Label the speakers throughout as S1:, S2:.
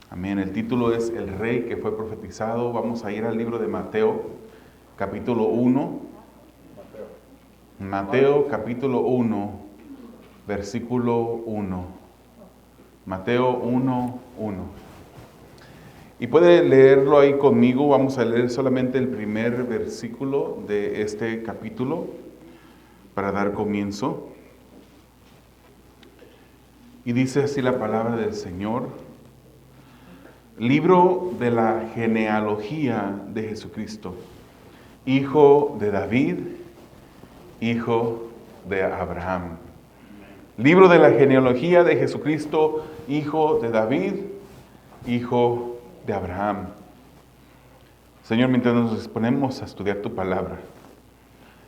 S1: Amén. El título es El Rey que fue profetizado. Vamos a ir al libro de Mateo, capítulo 1. Mateo, capítulo 1, versículo 1. Mateo 1, 1. Y puede leerlo ahí conmigo. Vamos a leer solamente el primer versículo de este capítulo para dar comienzo. Y dice así la palabra del Señor. Libro de la genealogía de Jesucristo, hijo de David, hijo de Abraham. Libro de la genealogía de Jesucristo, hijo de David, hijo de Abraham. Señor, mientras nos disponemos a estudiar tu palabra,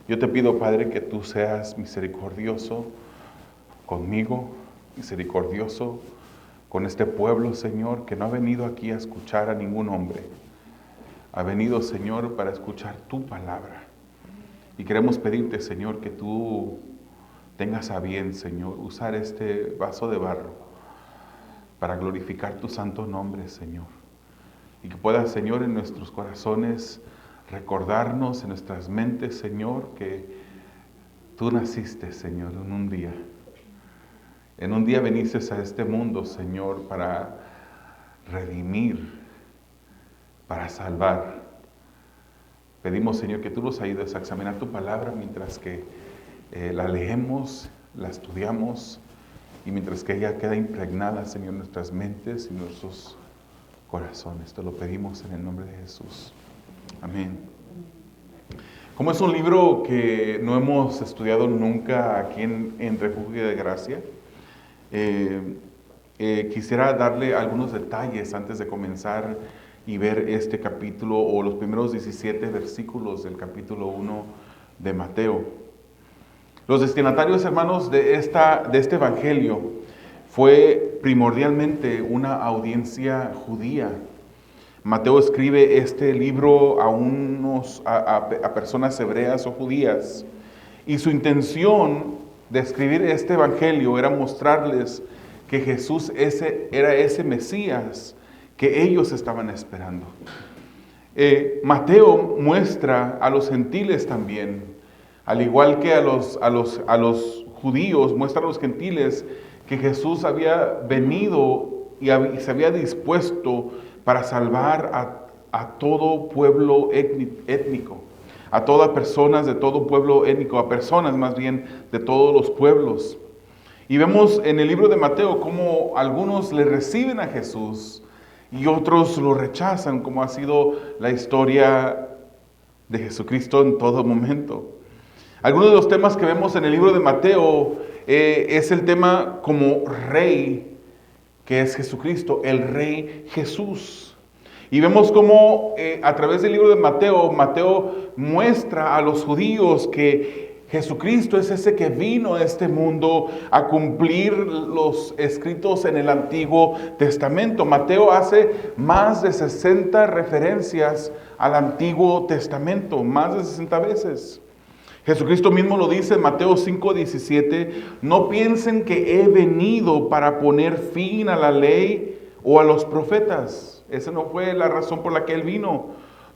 S1: yo te pido, Padre, que tú seas misericordioso conmigo, misericordioso con este pueblo, Señor, que no ha venido aquí a escuchar a ningún hombre. Ha venido, Señor, para escuchar tu palabra. Y queremos pedirte, Señor, que tú tengas a bien, Señor, usar este vaso de barro para glorificar tu santo nombre, Señor. Y que puedas, Señor, en nuestros corazones recordarnos, en nuestras mentes, Señor, que tú naciste, Señor, en un día. En un día viniste a este mundo, Señor, para redimir, para salvar. Pedimos, Señor, que tú nos ayudes a examinar tu palabra mientras que la leemos, la estudiamos y mientras que ella queda impregnada, Señor, en nuestras mentes y nuestros corazones. Te lo pedimos en el nombre de Jesús. Amén. Como es un libro que no hemos estudiado nunca aquí en Refugio de Gracia, quisiera darle algunos detalles antes de comenzar y ver este capítulo o los primeros 17 versículos del capítulo 1 de Mateo. Los destinatarios, hermanos, de este evangelio fue primordialmente una audiencia judía. Mateo escribe este libro a personas hebreas o judías, y su intención de escribir este evangelio era mostrarles que Jesús era ese Mesías que ellos estaban esperando. Mateo muestra a los gentiles también, al igual que a los judíos, muestra a los gentiles que Jesús había venido y se había dispuesto para salvar a todo pueblo étnico, a todas personas de todo pueblo étnico, a personas más bien de todos los pueblos. Y vemos en el libro de Mateo cómo algunos le reciben a Jesús y otros lo rechazan, como ha sido la historia de Jesucristo en todo momento. Algunos de los temas que vemos en el libro de Mateo es el tema como rey, que es Jesucristo, el rey Jesús. Y vemos cómo a través del libro de Mateo, Mateo muestra a los judíos que Jesucristo es ese que vino a este mundo a cumplir los escritos en el Antiguo Testamento. Mateo hace más de 60 referencias al Antiguo Testamento, más de 60 veces. Jesucristo mismo lo dice en Mateo 5:17, no piensen que he venido para poner fin a la ley o a los profetas. Esa no fue la razón por la que Él vino.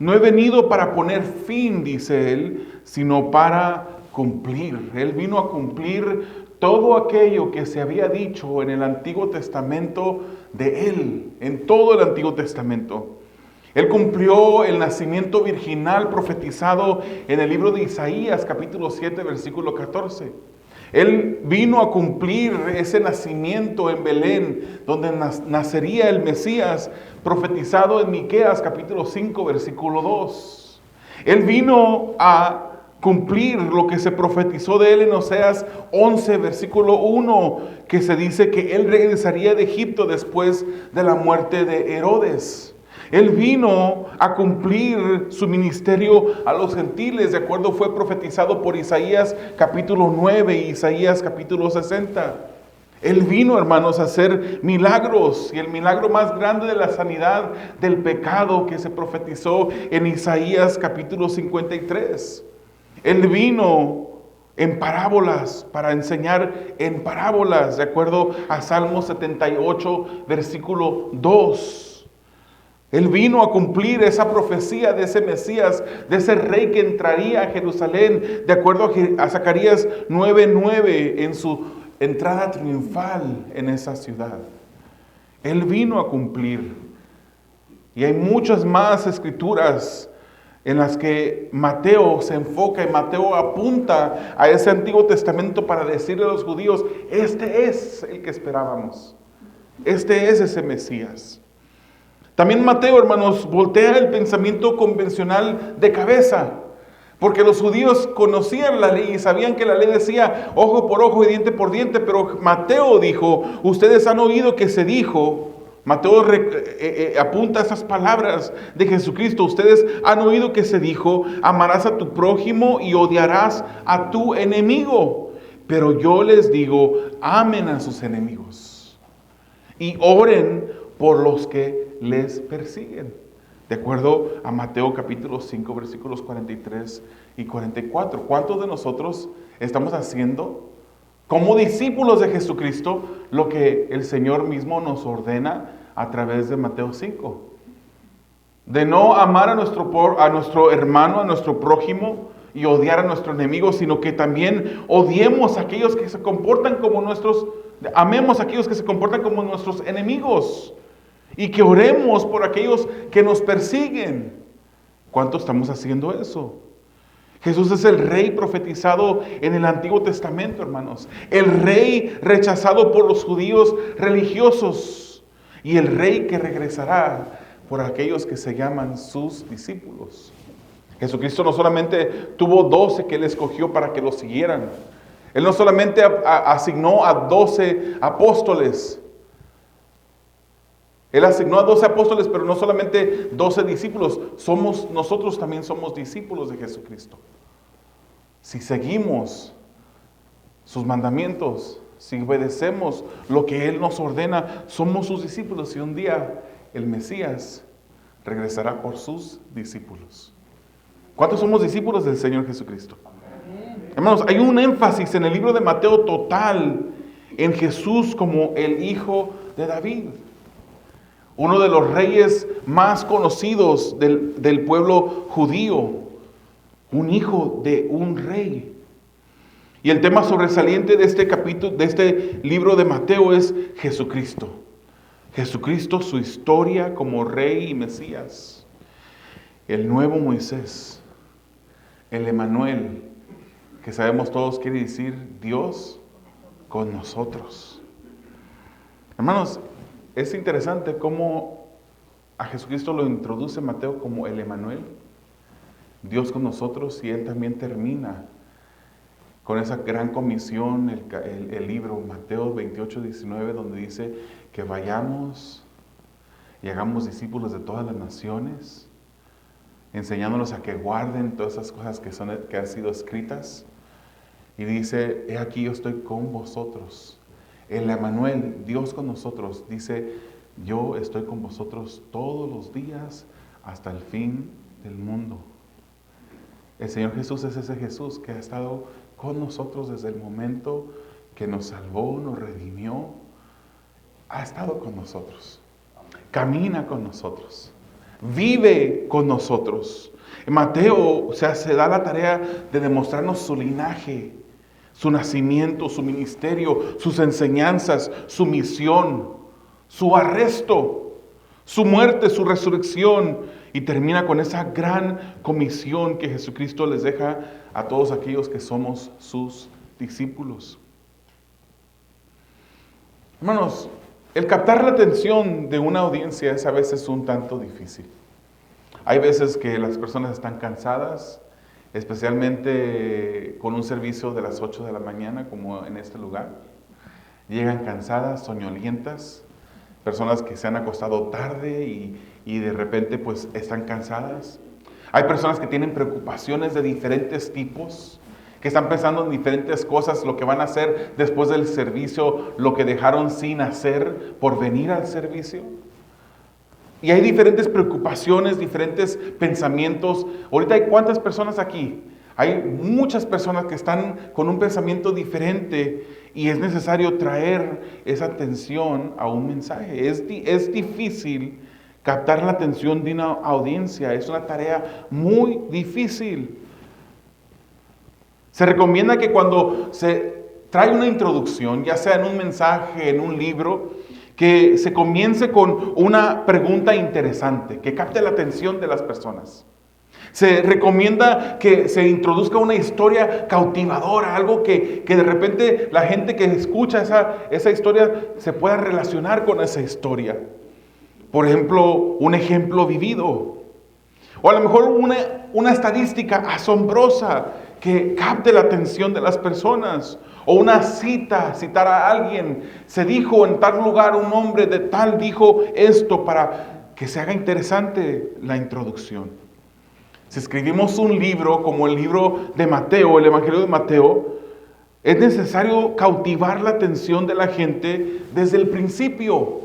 S1: No he venido para poner fin, dice Él, sino para cumplir. Él vino a cumplir todo aquello que se había dicho en el Antiguo Testamento de Él, en todo el Antiguo Testamento. Él cumplió el nacimiento virginal profetizado en el libro de Isaías, capítulo 7, versículo 14. Él vino a cumplir ese nacimiento en Belén, donde nacería el Mesías, profetizado en Miqueas, capítulo 5, versículo 2. Él vino a cumplir lo que se profetizó de él en Oseas 11, versículo 1, que se dice que él regresaría de Egipto después de la muerte de Herodes. Él vino a cumplir su ministerio a los gentiles, de acuerdo fue profetizado por Isaías capítulo 9 y Isaías capítulo 60. Él vino, hermanos, a hacer milagros, y el milagro más grande de la sanidad del pecado que se profetizó en Isaías capítulo 53. Él vino en parábolas, para enseñar en parábolas, de acuerdo a Salmo 78, versículo 2. Él vino a cumplir esa profecía de ese Mesías, de ese rey que entraría a Jerusalén, de acuerdo a Zacarías 9:9, en su entrada triunfal en esa ciudad. Él vino a cumplir. Y hay muchas más escrituras en las que Mateo se enfoca y Mateo apunta a ese Antiguo Testamento para decirle a los judíos, este es el que esperábamos, este es ese Mesías. También Mateo, hermanos, voltea el pensamiento convencional de cabeza, porque los judíos conocían la ley y sabían que la ley decía ojo por ojo y diente por diente, pero Mateo dijo, ustedes han oído que se dijo. Mateo apunta a esas palabras de Jesucristo. Ustedes han oído que se dijo, amarás a tu prójimo y odiarás a tu enemigo. Pero yo les digo, amen a sus enemigos y oren por los que les persiguen. De acuerdo a Mateo capítulo 5, versículos 43 y 44. ¿Cuántos de nosotros estamos haciendo como discípulos de Jesucristo lo que el Señor mismo nos ordena a través de Mateo 5? De no amar a nuestro hermano, a nuestro prójimo y odiar a nuestro enemigo, sino que también odiemos a aquellos que se comportan como amemos a aquellos que se comportan como nuestros enemigos y que oremos por aquellos que nos persiguen. ¿Cuánto estamos haciendo eso? Jesús es el rey profetizado en el Antiguo Testamento, hermanos. El rey rechazado por los judíos religiosos. Y el rey que regresará por aquellos que se llaman sus discípulos. Jesucristo no solamente tuvo 12 que Él escogió para que lo siguieran. Él no solamente asignó a 12 apóstoles. Él asignó a 12 apóstoles, pero no solamente 12 discípulos. Nosotros también somos discípulos de Jesucristo. Si seguimos sus mandamientos, si obedecemos lo que Él nos ordena, somos sus discípulos. Y un día el Mesías regresará por sus discípulos. ¿Cuántos somos discípulos del Señor Jesucristo? Hermanos, hay un énfasis en el libro de Mateo total en Jesús como el Hijo de David. Uno de los reyes más conocidos del pueblo judío. Un hijo de un rey. Y el tema sobresaliente de este capítulo, de este libro de Mateo es Jesucristo. Jesucristo, su historia como rey y Mesías. El nuevo Moisés. El Emanuel, que sabemos todos quiere decir Dios con nosotros. Hermanos, es interesante cómo a Jesucristo lo introduce Mateo como el Emanuel, Dios con nosotros, y Él también termina con esa gran comisión, el libro Mateo 28:19, donde dice que vayamos y hagamos discípulos de todas las naciones, enseñándolos a que guarden todas esas cosas que han sido escritas. Y dice, he aquí yo estoy con vosotros. El Emanuel, Dios con nosotros, dice, yo estoy con vosotros todos los días hasta el fin del mundo. El Señor Jesús es ese Jesús que ha estado con nosotros desde el momento que nos salvó, nos redimió. Ha estado con nosotros. Camina con nosotros. Vive con nosotros. Mateo se da la tarea de demostrarnos su linaje, su nacimiento, su ministerio, sus enseñanzas, su misión, su arresto, su muerte, su resurrección, y termina con esa gran comisión que Jesucristo les deja a todos aquellos que somos sus discípulos. Hermanos, el captar la atención de una audiencia es a veces un tanto difícil. Hay veces que las personas están cansadas, especialmente con un servicio de las 8 de la mañana, como en este lugar. Llegan cansadas, soñolientas, personas que se han acostado tarde y de repente pues están cansadas. Hay personas que tienen preocupaciones de diferentes tipos, que están pensando en diferentes cosas, lo que van a hacer después del servicio, lo que dejaron sin hacer por venir al servicio. Y hay diferentes preocupaciones, diferentes pensamientos. Ahorita hay ¿cuántas personas aquí? Hay muchas personas que están con un pensamiento diferente y es necesario traer esa atención a un mensaje. Es difícil Captar la atención de una audiencia es una tarea muy difícil. Se recomienda que cuando se trae una introducción, ya sea en un mensaje, en un libro, que se comience con una pregunta interesante, que capte la atención de las personas. Se recomienda que se introduzca una historia cautivadora, algo que de repente la gente que escucha esa historia se pueda relacionar con esa historia. Por ejemplo, un ejemplo vivido. O a lo mejor una estadística asombrosa que capte la atención de las personas. O una citar a alguien. Se dijo en tal lugar, un hombre de tal dijo esto, para que se haga interesante la introducción. Si escribimos un libro como el libro de Mateo, el Evangelio de Mateo, es necesario cautivar la atención de la gente desde el principio,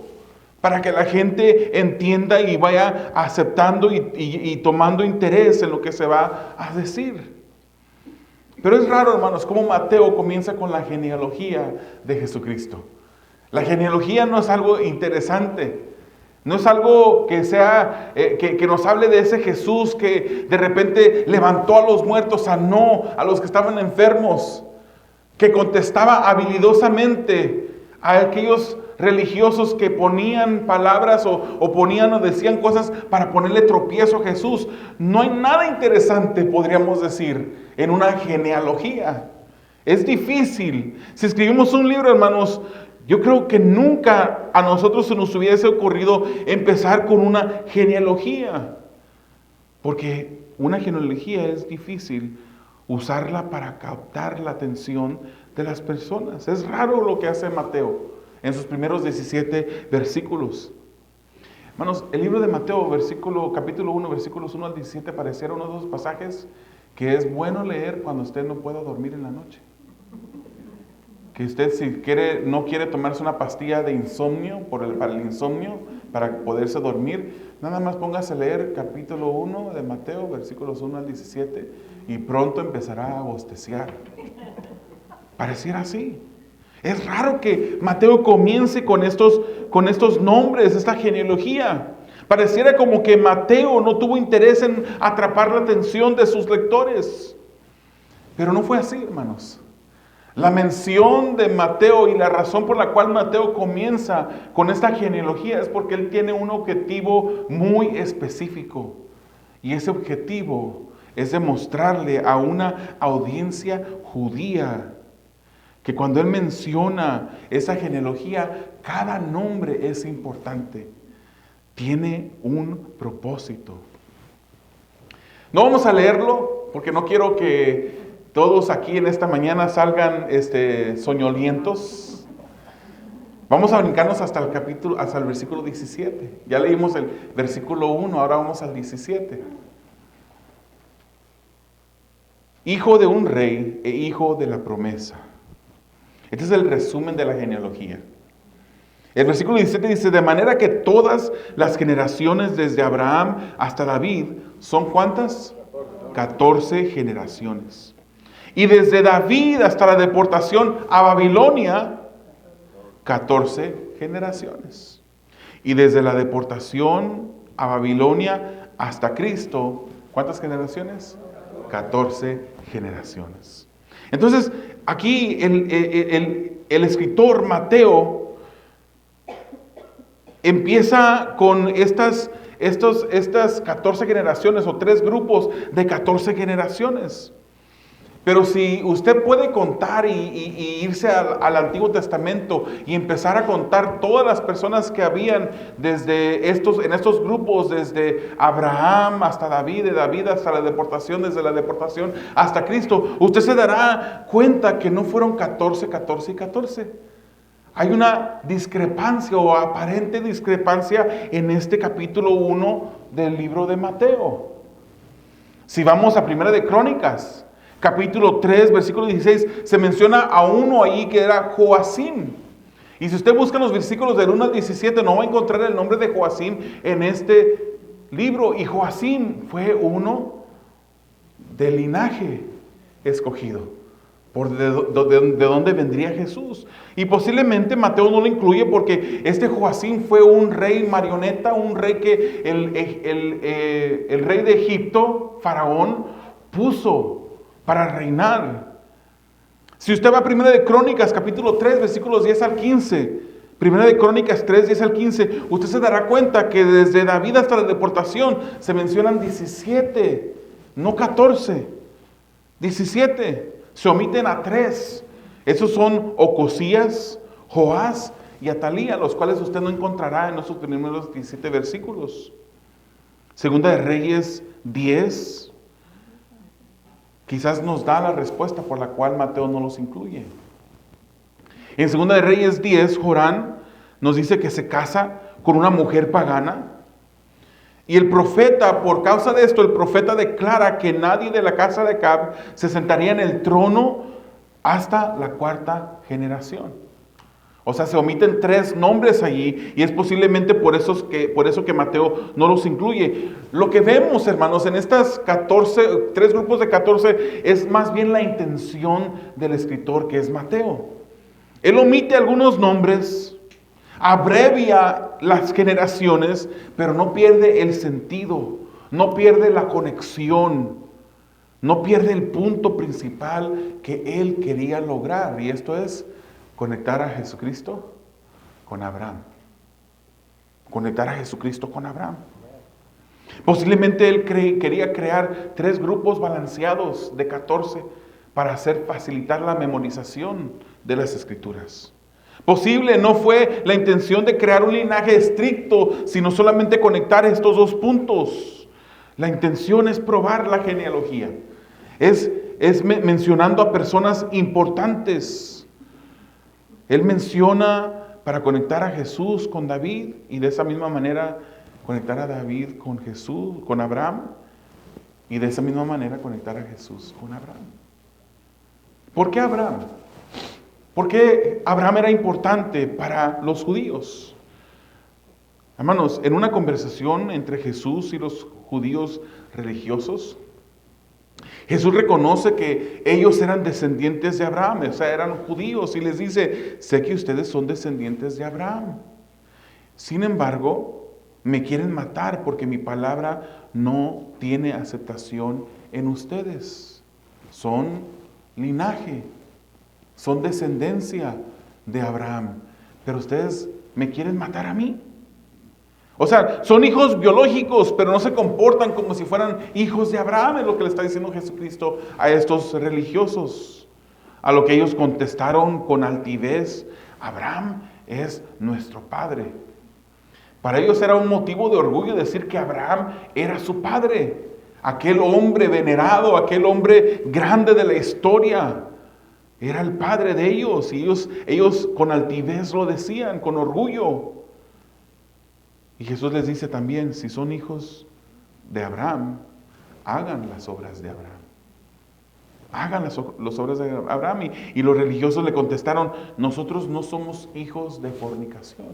S1: para que la gente entienda y vaya aceptando y tomando interés en lo que se va a decir. Pero es raro, hermanos, cómo Mateo comienza con la genealogía de Jesucristo. La genealogía no es algo interesante. No es algo que sea, que nos hable de ese Jesús que de repente levantó a los muertos, sanó a los que estaban enfermos, que contestaba habilidosamente a aquellos religiosos que ponían palabras o ponían o decían cosas para ponerle tropiezo a Jesús. No hay nada interesante, podríamos decir, en una genealogía. Es difícil. Si escribimos un libro, hermanos, yo creo que nunca a nosotros se nos hubiese ocurrido empezar con una genealogía. Porque una genealogía es difícil usarla para captar la atención de las personas. Es raro lo que hace Mateo en sus primeros 17 versículos. Hermanos, el libro de Mateo, capítulo 1, versículos 1 al 17, pareciera uno de esos pasajes que es bueno leer cuando usted no pueda dormir en la noche. Que usted, si no quiere tomarse una pastilla de insomnio, para el insomnio, para poderse dormir, nada más póngase a leer capítulo 1 de Mateo, versículos 1 al 17, y pronto empezará a bosteciar. Pareciera así. Es raro que Mateo comience con estos nombres, esta genealogía. Pareciera como que Mateo no tuvo interés en atrapar la atención de sus lectores. Pero no fue así, hermanos. La mención de Mateo y la razón por la cual Mateo comienza con esta genealogía es porque él tiene un objetivo muy específico. Y ese objetivo es demostrarle a una audiencia judía que cuando él menciona esa genealogía, cada nombre es importante. Tiene un propósito. No vamos a leerlo porque no quiero que todos aquí en esta mañana salgan soñolientos. Vamos a brincarnos hasta el versículo 17. Ya leímos el versículo 1, ahora vamos al 17. Hijo de un rey e hijo de la promesa. Este es el resumen de la genealogía. El versículo 17 dice, de manera que todas las generaciones desde Abraham hasta David son ¿cuántas? 14 generaciones. Y desde David hasta la deportación a Babilonia, 14 generaciones. Y desde la deportación a Babilonia hasta Cristo, ¿cuántas generaciones? 14 generaciones. Entonces, aquí el escritor Mateo empieza con estas 14 generaciones o 3 grupos de 14 generaciones. Pero si usted puede contar y irse al Antiguo Testamento y empezar a contar todas las personas que habían en estos grupos, desde Abraham hasta David, de David hasta la deportación, desde la deportación hasta Cristo, usted se dará cuenta que no fueron 14, 14 y 14. Hay una discrepancia o aparente discrepancia en este capítulo 1 del libro de Mateo. Si vamos a Primera de Crónicas, capítulo 3, versículo 16, se menciona a uno ahí que era Joacim. Y si usted busca los versículos del 1 al 17, no va a encontrar el nombre de Joacim en este libro. Y Joacim fue uno del linaje escogido. de dónde vendría Jesús. Y posiblemente Mateo no lo incluye porque este Joacim fue un rey marioneta, un rey que el rey de Egipto, Faraón, puso para reinar. Si usted va a Primera de Crónicas, capítulo 3, versículos 10 al 15, Primera de Crónicas 3, 10 al 15, usted se dará cuenta que desde David hasta la deportación se mencionan 17, no 14, 17. Se omiten a 3. Esos son Ocosías, Joás y Atalía, los cuales usted no encontrará en esos primeros 17 versículos. Segunda de Reyes 10, quizás nos da la respuesta por la cual Mateo no los incluye. En Segunda de Reyes 10, Jorán nos dice que se casa con una mujer pagana. Y el profeta, por causa de esto, el profeta declara que nadie de la casa de Acab se sentaría en el trono hasta la 4ª generación. O sea, se omiten 3 nombres allí y es posiblemente por eso que Mateo no los incluye. Lo que vemos, hermanos, en estas 3 grupos de 14 es más bien la intención del escritor, que es Mateo. Él omite algunos nombres, abrevia las generaciones, pero no pierde el sentido, no pierde la conexión, no pierde el punto principal que él quería lograr, y esto es conectar a Jesucristo con Abraham. Conectar a Jesucristo con Abraham. Posiblemente él quería crear 3 grupos balanceados de 14 para facilitar la memorización de las Escrituras. Posible no fue la intención de crear un linaje estricto, sino solamente conectar estos 2 puntos. La intención es probar la genealogía. Es mencionando a personas importantes. Él menciona para conectar a Jesús con David y de esa misma manera conectar a David con Jesús, con Abraham, y de esa misma manera conectar a Jesús con Abraham. ¿Por qué Abraham? Porque Abraham era importante para los judíos. Hermanos, en una conversación entre Jesús y los judíos religiosos, Jesús reconoce que ellos eran descendientes de Abraham, o sea, eran judíos, y les dice: sé que ustedes son descendientes de Abraham. Sin embargo, me quieren matar porque mi palabra no tiene aceptación en ustedes. Son linaje, son descendencia de Abraham, pero ustedes me quieren matar a mí. O sea, son hijos biológicos, pero no se comportan como si fueran hijos de Abraham, es lo que le está diciendo Jesucristo a estos religiosos. A lo que ellos contestaron con altivez: Abraham es nuestro padre. Para ellos era un motivo de orgullo decir que Abraham era su padre, aquel hombre venerado, aquel hombre grande de la historia. Era el padre de ellos y ellos con altivez lo decían, con orgullo. Y Jesús les dice también: si son hijos de Abraham, hagan las obras de Abraham. Hagan las obras de Abraham. Y los religiosos le contestaron: nosotros no somos hijos de fornicación.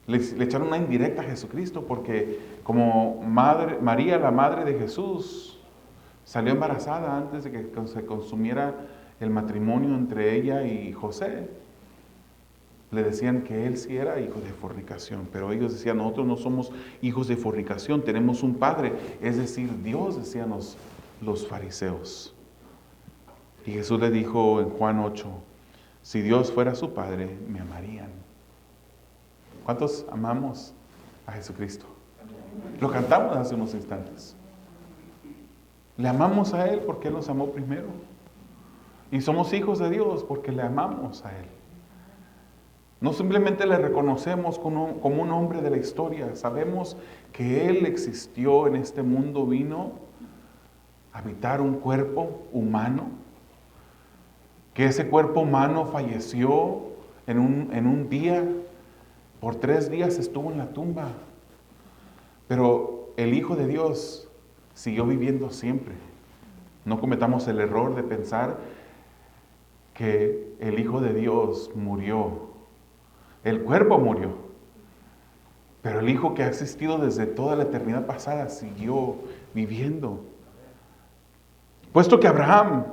S1: Le echaron una indirecta a Jesucristo porque como María, la madre de Jesús, salió embarazada antes de que se consumiera el matrimonio entre ella y José, le decían que él sí era hijo de fornicación, pero ellos decían: nosotros no somos hijos de fornicación, tenemos un padre, es decir, Dios, decían los fariseos. Y Jesús le dijo en Juan 8: si Dios fuera su padre, me amarían. ¿Cuántos amamos a Jesucristo? Lo cantamos hace unos instantes. Le amamos a Él porque Él nos amó primero. Y somos hijos de Dios porque le amamos a Él. No simplemente le reconocemos como un hombre de la historia. Sabemos que Él existió en este mundo, vino a habitar un cuerpo humano, que ese cuerpo humano falleció en un día, por 3 días estuvo en la tumba. Pero el Hijo de Dios siguió viviendo siempre. No cometamos el error de pensar que el Hijo de Dios murió. El cuerpo murió, pero el Hijo que ha existido desde toda la eternidad pasada siguió viviendo. Puesto que Abraham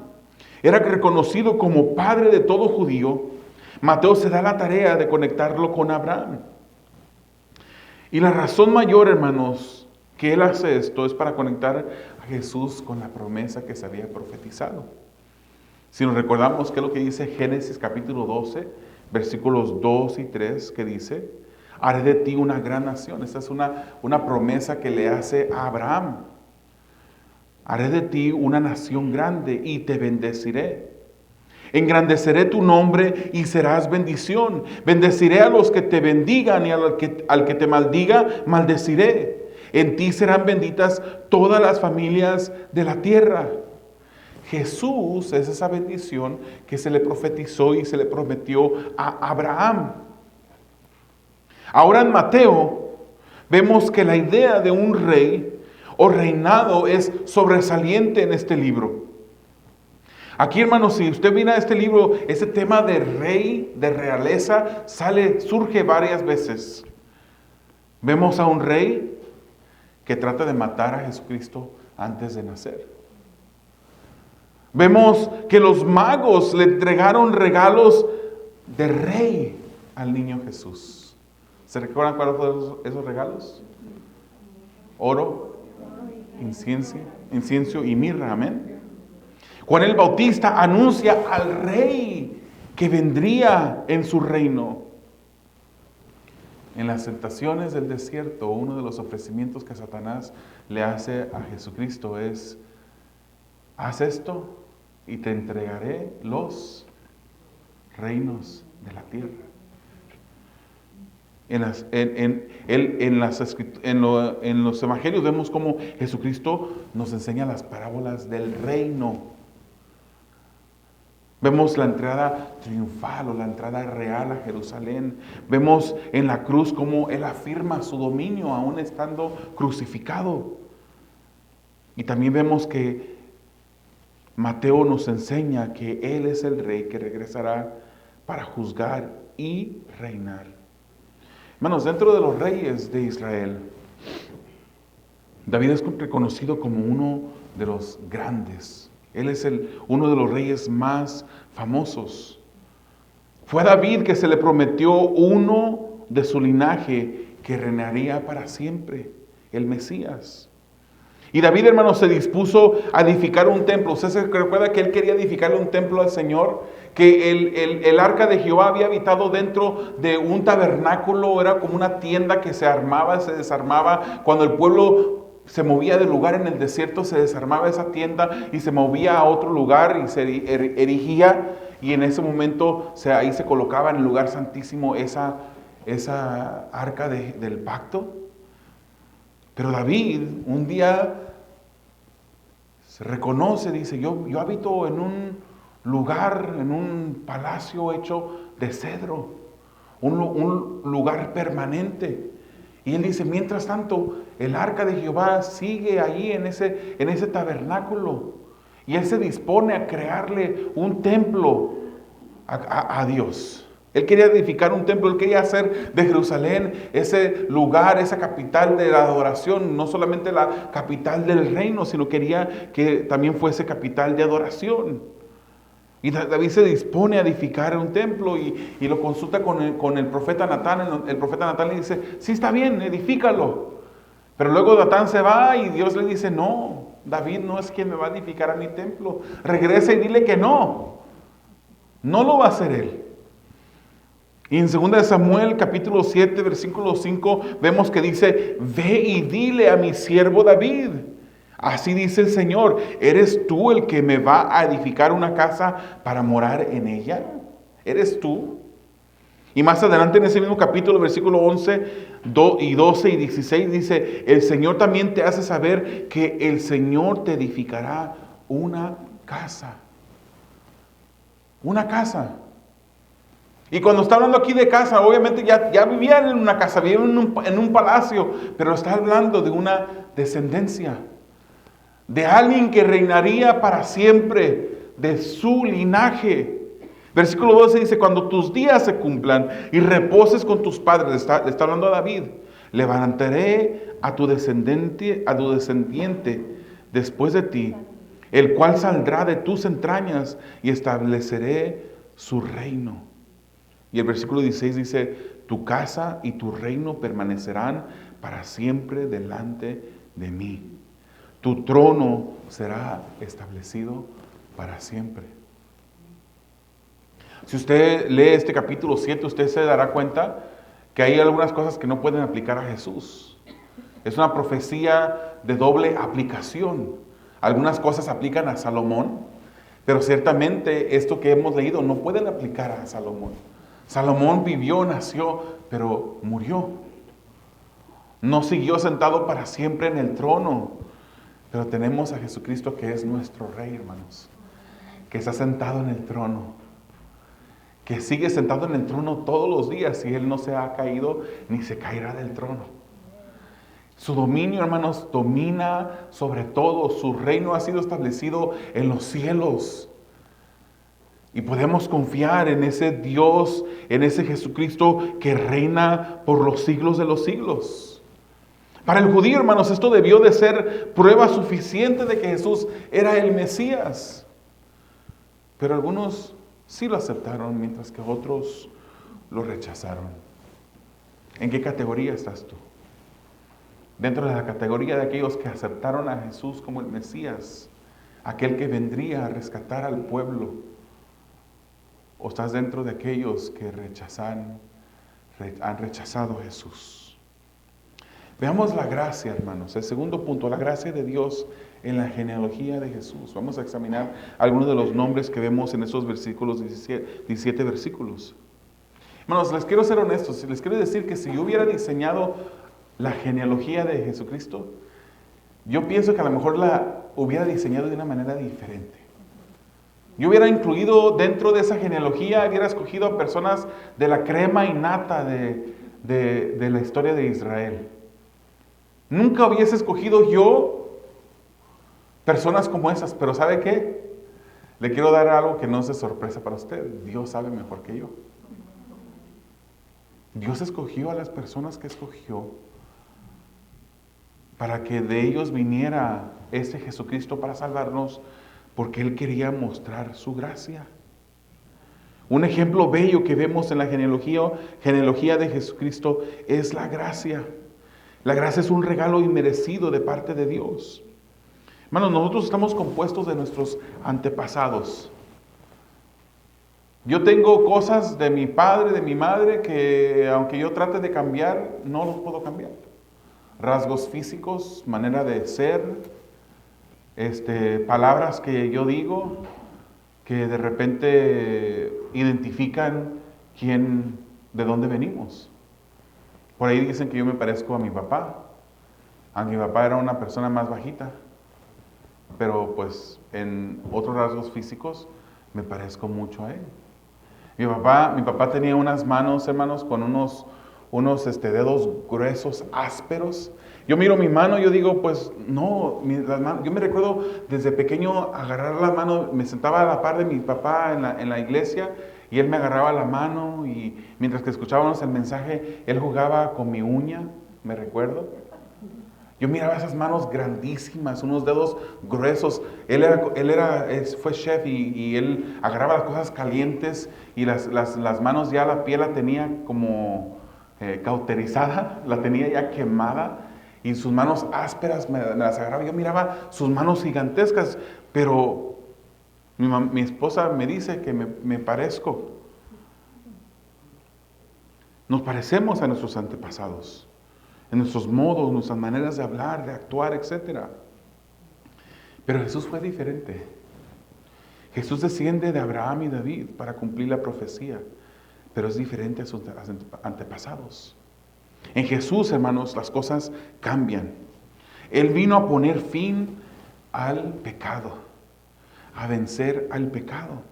S1: Era reconocido como padre de todo judío. Mateo se da la tarea de conectarlo con Abraham. Y la razón mayor, hermanos, que él hace esto es para conectar a Jesús con la promesa que se había profetizado. Si nos recordamos qué es lo que dice Génesis capítulo 12, versículos 2 y 3, que dice: haré de ti una gran nación. Esta es una promesa que le hace a Abraham. Haré de ti una nación grande y te bendeciré. Engrandeceré tu nombre y serás bendición. Bendeciré a los que te bendigan y al que te maldiga, maldeciré. En ti serán benditas todas las familias de la tierra. Jesús es esa bendición que se le profetizó y se le prometió a Abraham. Ahora en Mateo vemos que la idea de un rey o reinado es sobresaliente en este libro. Aquí, hermanos, si usted mira este libro, ese tema de rey, de realeza, surge varias veces. Vemos a un rey que trata de matar a Jesucristo antes de nacer. Vemos que los magos le entregaron regalos de rey al niño Jesús. ¿Se recuerdan cuáles fueron esos regalos? Oro, incienso y mirra, amén. Juan el Bautista anuncia al rey que vendría en su reino. En las tentaciones del desierto, uno de los ofrecimientos que Satanás le hace a Jesucristo es: haz esto y te entregaré los reinos de la tierra. En los evangelios vemos cómo Jesucristo nos enseña las parábolas del reino. Vemos la entrada triunfal o la entrada real a Jerusalén. Vemos en la cruz cómo Él afirma su dominio aún estando crucificado. Y también vemos que Mateo nos enseña que Él es el rey que regresará para juzgar y reinar. Hermanos, dentro de los reyes de Israel, David es reconocido como uno de los grandes. Él es uno de los reyes más famosos. Fue a David que se le prometió uno de su linaje que reinaría para siempre, el Mesías. Y David, hermanos, se dispuso a edificar un templo. ¿Usted se recuerda que él quería edificarle un templo al Señor? Que el arca de Jehová había habitado dentro de un tabernáculo, era como una tienda que se armaba, se desarmaba. Cuando el pueblo se movía de lugar en el desierto, se desarmaba esa tienda y se movía a otro lugar y se erigía. Y en ese momento ahí se colocaba en el lugar santísimo esa arca del pacto. Pero David un día se reconoce, dice: yo habito en un lugar, en un palacio hecho de cedro, un lugar permanente. Y él dice: mientras tanto, el arca de Jehová sigue allí en ese tabernáculo. Y él se dispone a crearle un templo a Dios. Él quería edificar un templo, él quería hacer de Jerusalén ese lugar, esa capital de la adoración, no solamente la capital del reino, sino quería que también fuese capital de adoración. Y David se dispone a edificar un templo y lo consulta con el profeta Natán. El profeta Natán le dice: sí, está bien, edifícalo. Pero luego Natán se va y Dios le dice: no, David no es quien me va a edificar a mi templo. Regresa y dile que no lo va a hacer él. Y en 2 Samuel capítulo 7 versículo 5 vemos que dice: ve y dile a mi siervo David, así dice el Señor, ¿eres tú el que me va a edificar una casa para morar en ella? ¿Eres tú? Y más adelante en ese mismo capítulo, versículo 11 y 12 y 16 dice: el Señor también te hace saber que el Señor te edificará una casa. Una casa. Y cuando está hablando aquí de casa, obviamente ya vivían en una casa, vivían en un palacio, pero está hablando de una descendencia, de alguien que reinaría para siempre, de su linaje. Versículo 12 dice: cuando tus días se cumplan y reposes con tus padres, le está hablando a David, levantaré a tu descendiente después de ti, el cual saldrá de tus entrañas y estableceré su reino. Y el versículo 16 dice, tu casa y tu reino permanecerán para siempre delante de mí. Tu trono será establecido para siempre. Si usted lee este capítulo 7, usted se dará cuenta que hay algunas cosas que no pueden aplicar a Jesús. Es una profecía de doble aplicación. Algunas cosas aplican a Salomón, pero ciertamente esto que hemos leído no pueden aplicar a Salomón. Salomón vivió, nació, pero murió. No siguió sentado para siempre en el trono. Pero tenemos a Jesucristo que es nuestro Rey, hermanos. Que está sentado en el trono. Que sigue sentado en el trono todos los días y Él no se ha caído ni se caerá del trono. Su dominio, hermanos, domina sobre todo. Su reino ha sido establecido en los cielos. Y podemos confiar en ese Dios, en ese Jesucristo que reina por los siglos de los siglos. Para el judío, hermanos, esto debió de ser prueba suficiente de que Jesús era el Mesías. Pero algunos sí lo aceptaron, mientras que otros lo rechazaron. ¿En qué categoría estás tú? Dentro de la categoría de aquellos que aceptaron a Jesús como el Mesías, aquel que vendría a rescatar al pueblo. ¿O estás dentro de aquellos que han rechazado a Jesús? Veamos la gracia, hermanos. El segundo punto, la gracia de Dios en la genealogía de Jesús. Vamos a examinar algunos de los nombres que vemos en esos versículos, 17 versículos. Hermanos, les quiero ser honestos. Les quiero decir que si yo hubiera diseñado la genealogía de Jesucristo, yo pienso que a lo mejor la hubiera diseñado de una manera diferente. Yo hubiera incluido dentro de esa genealogía, hubiera escogido a personas de la crema innata de la historia de Israel. Nunca hubiese escogido yo personas como esas, pero ¿sabe qué? Le quiero dar algo que no es de sorpresa para usted. Dios sabe mejor que yo. Dios escogió a las personas que escogió para que de ellos viniera ese Jesucristo para salvarnos, porque Él quería mostrar su gracia. Un ejemplo bello que vemos en la genealogía de Jesucristo es la gracia. La gracia es un regalo inmerecido de parte de Dios. Hermanos, nosotros estamos compuestos de nuestros antepasados. Yo tengo cosas de mi padre, de mi madre, que aunque yo trate de cambiar, no los puedo cambiar. Rasgos físicos, manera de ser, palabras que yo digo que de repente identifican de dónde venimos. Por ahí dicen que yo me parezco a mi papá, aunque mi papá era una persona más bajita, pero pues en otros rasgos físicos me parezco mucho a él. Mi papá tenía unas manos, hermanos, con unos dedos gruesos, ásperos. Yo miro mi mano y yo digo, pues no, yo me recuerdo desde pequeño agarrar la mano, me sentaba a la par de mi papá en la iglesia y él me agarraba la mano y mientras que escuchábamos el mensaje, él jugaba con mi uña, me recuerdo. Yo miraba esas manos grandísimas, unos dedos gruesos. Él fue chef y él agarraba las cosas calientes y las manos ya, la piel la tenía como cauterizada, la tenía ya quemada. Y sus manos ásperas me las agarraba. Yo miraba sus manos gigantescas, pero mi esposa me dice que me parezco. Nos parecemos a nuestros antepasados, en nuestros modos, nuestras maneras de hablar, de actuar, etc. Pero Jesús fue diferente. Jesús desciende de Abraham y David para cumplir la profecía, pero es diferente a sus antepasados. En Jesús, hermanos, las cosas cambian. Él vino a poner fin al pecado, a vencer al pecado.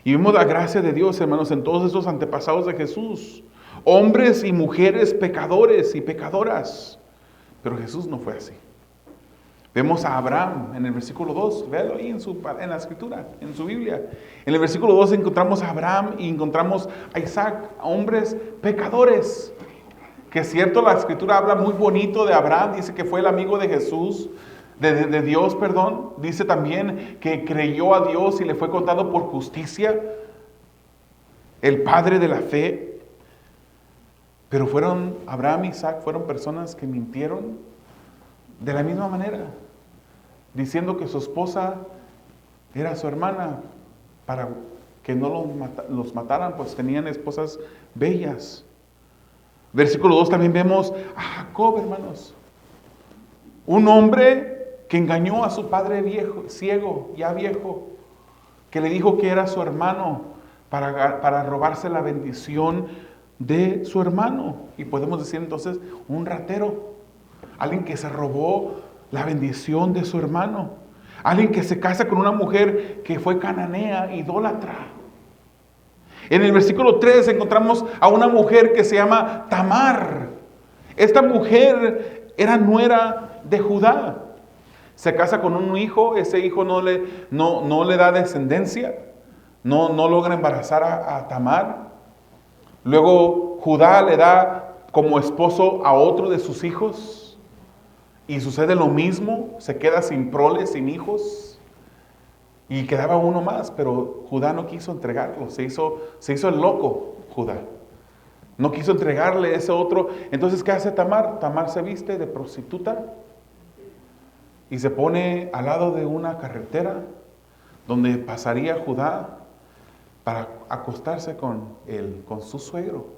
S1: Y vemos la gracia de Dios, hermanos, en todos esos antepasados de Jesús. Hombres y mujeres pecadores y pecadoras. Pero Jesús no fue así. Vemos a Abraham en el versículo 2, véalo ahí en la escritura, en su Biblia. En el versículo 2 encontramos a Abraham y encontramos a Isaac, hombres pecadores. Que es cierto, la escritura habla muy bonito de Abraham, dice que fue el amigo de Jesús de Dios, perdón. Dice también que creyó a Dios y le fue contado por justicia. El padre de la fe. Pero Abraham y Isaac fueron personas que mintieron de la misma manera, diciendo que su esposa era su hermana para que no los mataran, pues tenían esposas bellas. Versículo 2 también vemos a Jacob, hermanos. Un hombre que engañó a su padre viejo, ciego, ya viejo, que le dijo que era su hermano para robarse la bendición de su hermano. Y podemos decir entonces un ratero, alguien que se robó la bendición de su hermano, alguien que se casa con una mujer que fue cananea, idólatra. En el versículo 3 encontramos a una mujer que se llama Tamar. Esta mujer era nuera de Judá. Se casa con un hijo, ese hijo no le da descendencia, no logra embarazar a Tamar. Luego Judá le da como esposo a otro de sus hijos y sucede lo mismo, se queda sin prole, sin hijos. Y quedaba uno más, pero Judá no quiso entregarlo, se hizo el loco Judá. No quiso entregarle ese otro. Entonces, ¿qué hace Tamar? Tamar se viste de prostituta y se pone al lado de una carretera donde pasaría Judá para acostarse con su suegro.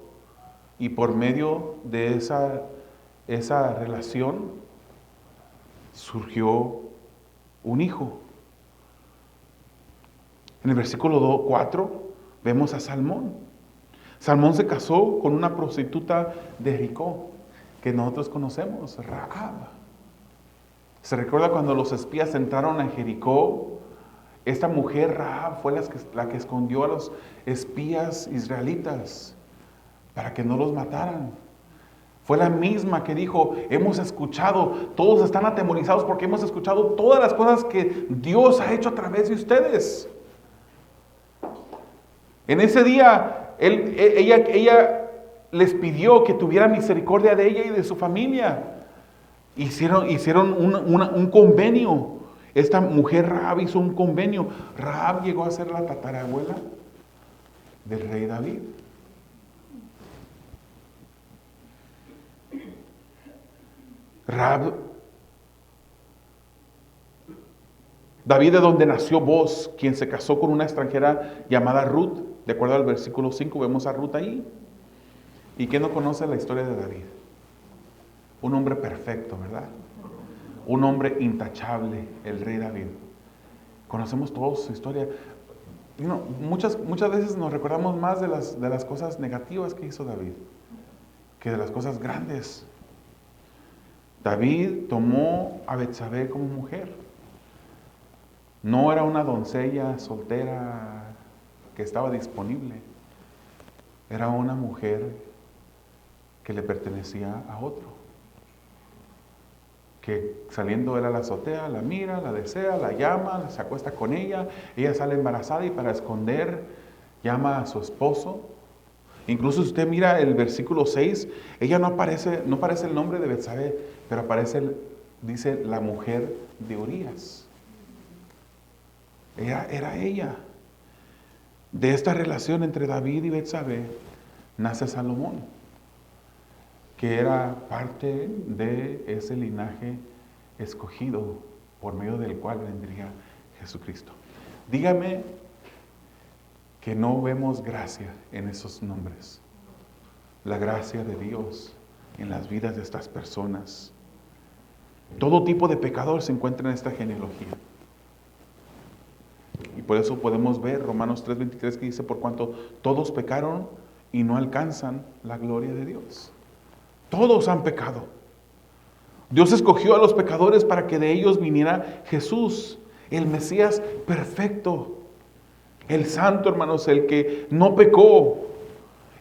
S1: Y por medio de esa relación surgió un hijo. En el versículo 4 vemos a Salmón. Salmón se casó con una prostituta de Jericó, que nosotros conocemos, Rahab. ¿Se recuerda cuando los espías entraron a Jericó? Esta mujer, Rahab, fue la que escondió a los espías israelitas para que no los mataran. Fue la misma que dijo, hemos escuchado, todos están atemorizados porque hemos escuchado todas las cosas que Dios ha hecho a través de ustedes. En ese día, ella les pidió que tuviera misericordia de ella y de su familia. Hicieron un convenio. Esta mujer Rahab hizo un convenio. Rahab llegó a ser la tatarabuela del rey David. David, de donde nació Boz, quien se casó con una extranjera llamada Ruth. De acuerdo al versículo 5, vemos a Ruth ahí. ¿Y quién no conoce la historia de David? Un hombre perfecto, ¿verdad? Un hombre intachable, el rey David. Conocemos todos su historia. Muchas veces nos recordamos más de las cosas negativas que hizo David que de las cosas grandes. David tomó a Betsabé como mujer. No era una doncella soltera que estaba disponible. Era una mujer que le pertenecía a otro. Que saliendo él a la azotea, la mira, la desea, la llama, se acuesta con ella. Ella sale embarazada y para esconder llama a su esposo. Incluso si usted mira el versículo 6, ella no aparece el nombre de Betsabé, pero dice la mujer de Urías. Era ella. De esta relación entre David y Betsabé nace Salomón, que era parte de ese linaje escogido por medio del cual vendría Jesucristo. Dígame que no vemos gracia en esos nombres. La gracia de Dios en las vidas de estas personas. Todo tipo de pecador se encuentra en esta genealogía. Y por eso podemos ver Romanos 3:23 que dice, por cuanto todos pecaron y no alcanzan la gloria de Dios. Todos han pecado. Dios escogió a los pecadores para que de ellos viniera Jesús, el Mesías perfecto, el santo, hermanos, el que no pecó,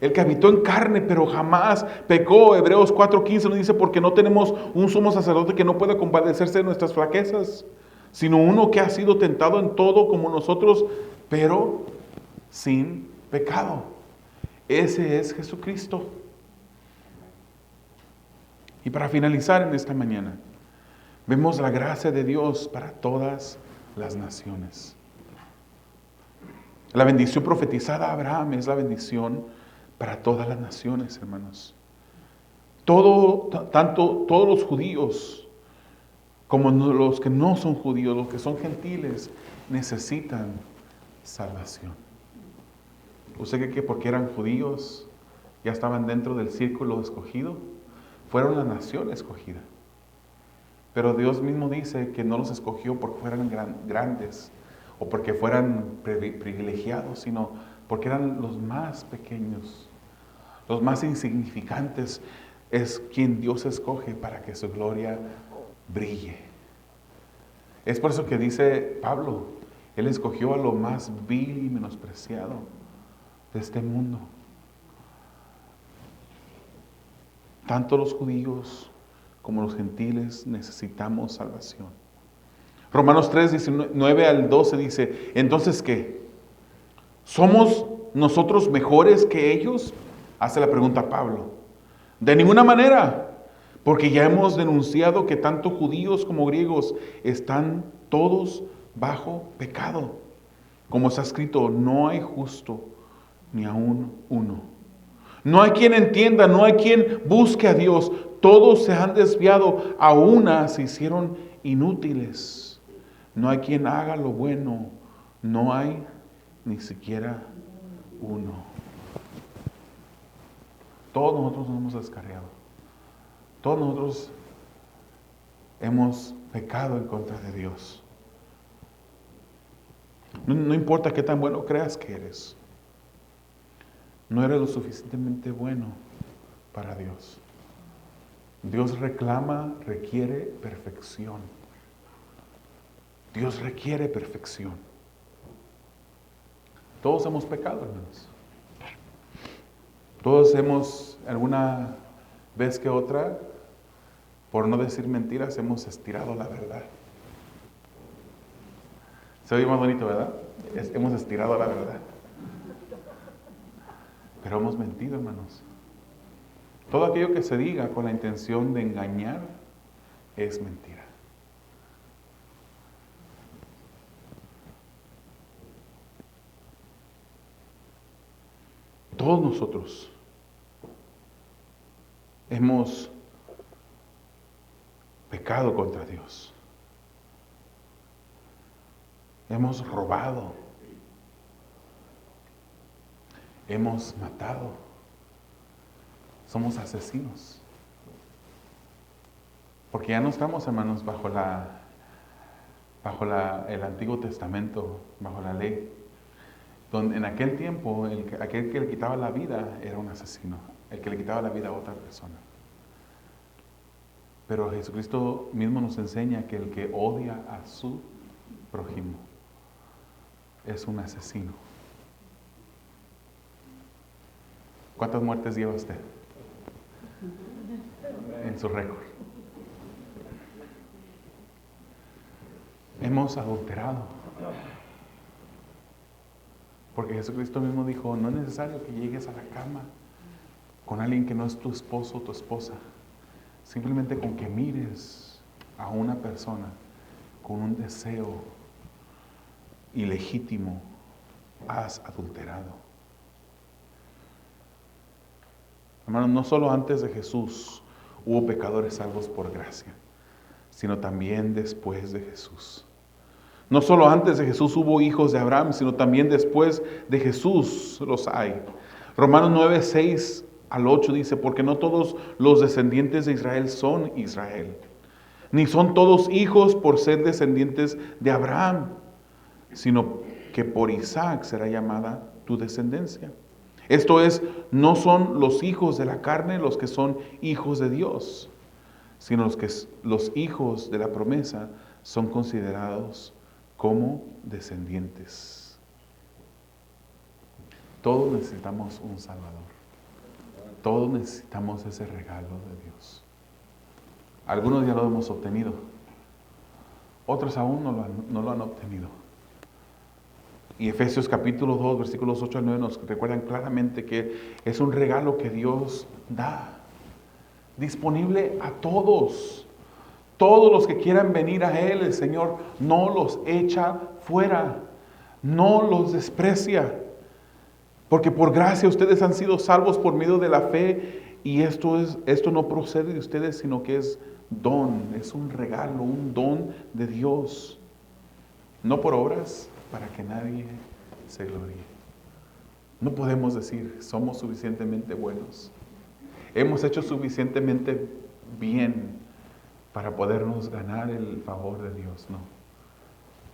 S1: el que habitó en carne pero jamás pecó. Hebreos 4:15 nos dice, porque no tenemos un sumo sacerdote que no pueda compadecerse de nuestras flaquezas, sino uno que ha sido tentado en todo como nosotros, pero sin pecado. Ese es Jesucristo. Y para finalizar en esta mañana, Vemos la gracia de Dios para todas las naciones. La bendición profetizada a Abraham es la bendición para todas las naciones, hermanos. Tanto todos los judíos como los que no son judíos, los que son gentiles, necesitan salvación. ¿Usted cree que porque eran judíos ya estaban dentro del círculo escogido? Fueron la nación escogida. Pero Dios mismo dice que no los escogió porque fueran grandes o porque fueran privilegiados, sino porque eran los más pequeños, los más insignificantes. Es quien Dios escoge para que su gloria brille. Es por eso que dice Pablo, Él escogió a lo más vil y menospreciado de este mundo. Tanto los judíos como los gentiles necesitamos salvación. Romanos 3, 19 al 12 dice, ¿entonces qué? ¿Somos nosotros mejores que ellos? Hace la pregunta Pablo. De ninguna manera, porque ya hemos denunciado que tanto judíos como griegos están todos bajo pecado. Como está escrito, no hay justo ni aún uno. No hay quien entienda, no hay quien busque a Dios. Todos se han desviado, a una se hicieron inútiles. No hay quien haga lo bueno, no hay ni siquiera uno. Todos nosotros nos hemos descarriado. Todos nosotros hemos pecado en contra de Dios. No importa qué tan bueno creas que eres. No eres lo suficientemente bueno para Dios. Dios requiere perfección. Dios requiere perfección. Todos hemos pecado, hermanos. Todos hemos, alguna vez que otra, por no decir mentiras, hemos estirado la verdad. Se oye más bonito, ¿verdad? Hemos estirado la verdad. Pero hemos mentido, hermanos. Todo aquello que se diga con la intención de engañar es mentira. Todos nosotros hemos pecado contra Dios. Hemos robado. Hemos matado. Somos asesinos. Porque ya no estamos, hermanos, bajo el Antiguo Testamento, bajo la ley. Donde en aquel tiempo, aquel que le quitaba la vida era un asesino. El que le quitaba la vida a otra persona. Pero Jesucristo mismo nos enseña que el que odia a su prójimo es un asesino. ¿Cuántas muertes lleva usted en su récord? Hemos adulterado. Porque Jesucristo mismo dijo, no es necesario que llegues a la cama con alguien que no es tu esposo o tu esposa. Simplemente con que mires a una persona con un deseo ilegítimo, has adulterado. Hermanos, no solo antes de Jesús hubo pecadores salvos por gracia, sino también después de Jesús. No solo antes de Jesús hubo hijos de Abraham, sino también después de Jesús los hay. Romanos 9, 6 al 8 dice, porque no todos los descendientes de Israel son Israel, ni son todos hijos por ser descendientes de Abraham, sino que por Isaac será llamada tu descendencia. Esto es, no son los hijos de la carne los que son hijos de Dios, sino los hijos de la promesa son considerados como descendientes. Todos necesitamos un Salvador. Todos necesitamos ese regalo de Dios. Algunos ya lo hemos obtenido. Otros aún no lo han obtenido. Y Efesios capítulo 2, versículos 8 al 9 nos recuerdan claramente que es un regalo que Dios da. Disponible a todos. Todos los que quieran venir a Él, el Señor no los echa fuera, no los desprecia. Porque por gracia ustedes han sido salvos por medio de la fe, y esto no procede de ustedes, sino que es don, es un regalo, un don de Dios. No por obras, para que nadie se gloríe. No podemos decir, somos suficientemente buenos. Hemos hecho suficientemente bien para podernos ganar el favor de Dios. No.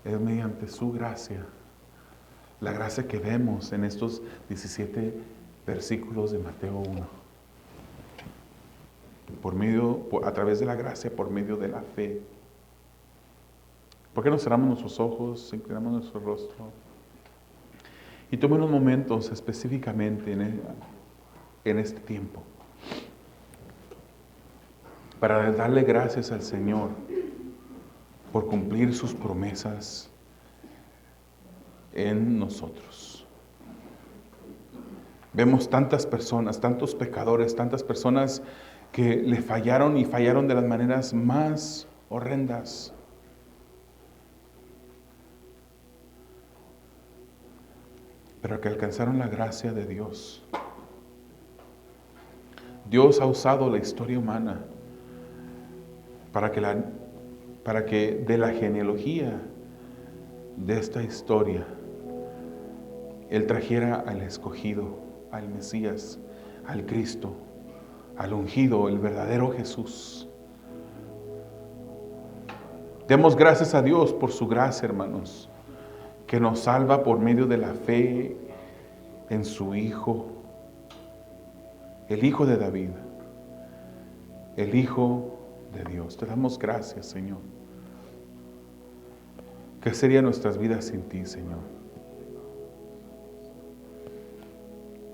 S1: Es mediante su gracia. La gracia que vemos en estos 17 versículos de Mateo 1. A través de la gracia, por medio de la fe. ¿Por qué no cerramos nuestros ojos, inclinamos nuestro rostro? Y tome unos momentos específicamente en este tiempo para darle gracias al Señor por cumplir sus promesas en nosotros. Vemos tantas personas, tantos pecadores, tantas personas que le fallaron y fallaron de las maneras más horrendas. Pero que alcanzaron la gracia de Dios. Dios ha usado la historia humana para que de la genealogía de esta historia Él trajera al escogido, al Mesías, al Cristo, al ungido, el verdadero Jesús. Demos gracias a Dios por su gracia, hermanos, que nos salva por medio de la fe en su Hijo, el Hijo de David, el Hijo de Dios. Te damos gracias, Señor. ¿Qué serían nuestras vidas sin ti, Señor?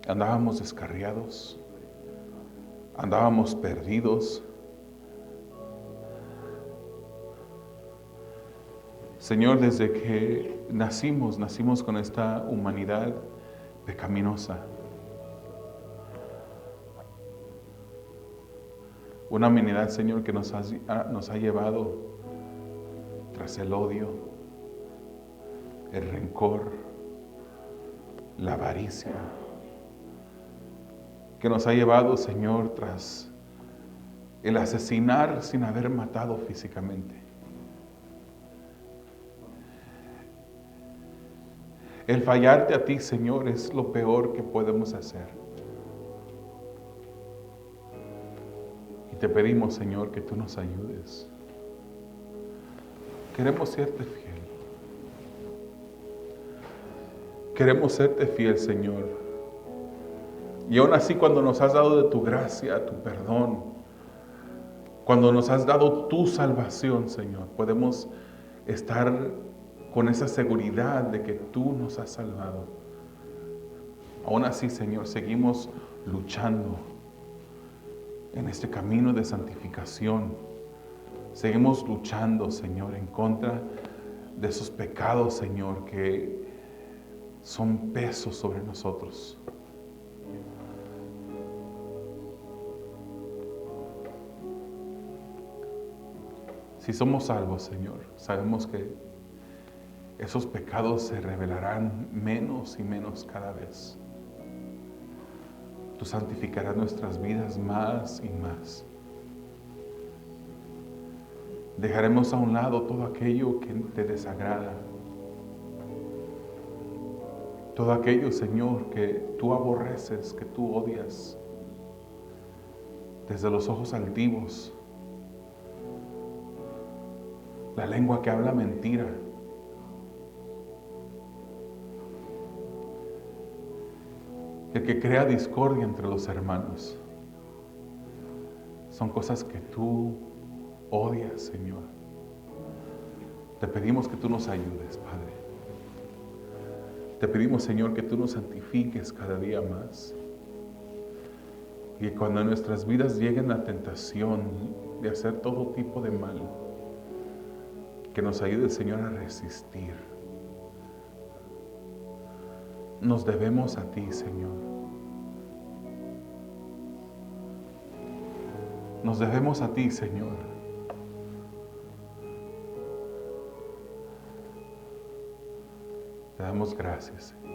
S1: Andábamos descarriados, andábamos perdidos. Señor, desde que nacimos con esta humanidad pecaminosa. Una humanidad, Señor, que nos ha llevado tras el odio, el rencor, la avaricia, que nos ha llevado, Señor, tras el asesinar sin haber matado físicamente. El fallarte a ti, Señor, es lo peor que podemos hacer. Y te pedimos, Señor, que tú nos ayudes. Queremos serte fiel. Queremos serte fiel, Señor. Y aún así, cuando nos has dado de tu gracia, tu perdón, cuando nos has dado tu salvación, Señor, podemos estar con esa seguridad de que tú nos has salvado. Aún así, Señor, seguimos luchando en este camino de santificación. Seguimos luchando, Señor, en contra de esos pecados, Señor, que son pesos sobre nosotros. Si somos salvos, Señor, sabemos que esos pecados se revelarán menos y menos cada vez. Tú santificarás nuestras vidas más y más. Dejaremos a un lado todo aquello que te desagrada. Todo aquello, Señor, que tú aborreces, que tú odias. Desde los ojos altivos, la lengua que habla mentira, el que crea discordia entre los hermanos. Son cosas que tú odias, Señor. Te pedimos que tú nos ayudes, Padre. Te pedimos, Señor, que tú nos santifiques cada día más. Y que cuando en nuestras vidas llegue la tentación de hacer todo tipo de mal, que nos ayude, Señor, a resistir. Nos debemos a ti, Señor. Nos debemos a ti, Señor. Te damos gracias, Señor.